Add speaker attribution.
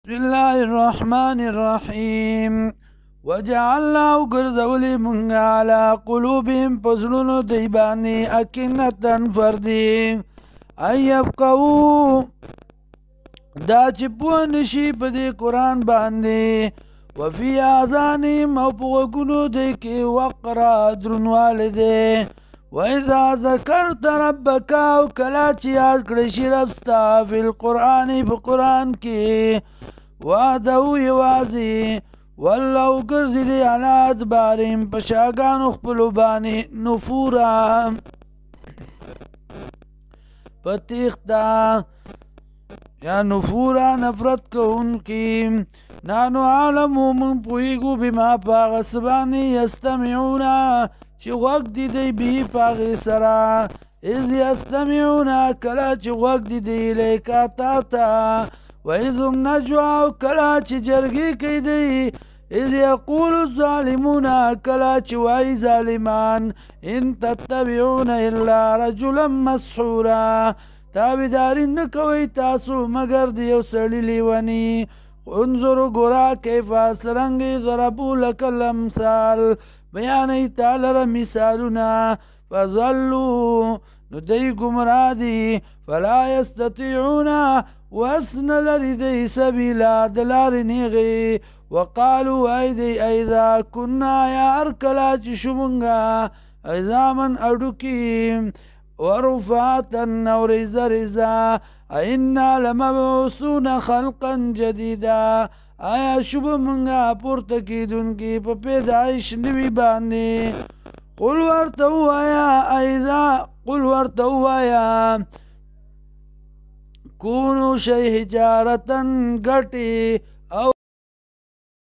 Speaker 1: بسم الله الرحمن الرحيم وجعلنا وګرځولې مونږ على قلوبهم پزړونو دی باندې اکنتن فردي ان يفقهوا دا چې پوه نشي په دې قرآن باندې وفي آذانهم او په غوږونو دی کې وقرا درنوالی دی وإذا ذكرت ربك او کله چې یاد کړی شي رب ستا فی القرآن په قرآن کې وعده یوازې ولو ګرځېدې علی ادبارهم په شاګانو خپلو باندې نفورا په تیښته یا نفورا نفرت کوونکي نانو عالمو من پوهیږو بما په هغه څه باندې یستمعون چې غوږ دي دی به په هغې سره اذ یستمعون کله چې غوږ دي دی الیکا تا ته وإذ هم نجوا کله چې جرګې کوي دی اذ یقول الظالمون کله چې وایي ظالمان ان تتبعون الا رجلا مسحورا تابعداري نه کوئ تاسو مگر د یو سړي لیوني انظروا ګوره کیف څرنګې ضربوا لک الامثال بیانوي تا لره مثالونه فضلوا نو دی ګمراه دي فلا یستطیعون وس نه لري دی سبیلا د لارې نیغې وقالوا ای دی ایذا کنا یا هر کله چې شو مونږه عظامن اډوکي ورفاتا او رزا رزا اینا لمبعوثون خلقا جدیدا آیا شب منگا پورته کیدونکي په پیدایش نوی باندې قل ورته ووایه کونو شی حجارتن ګټي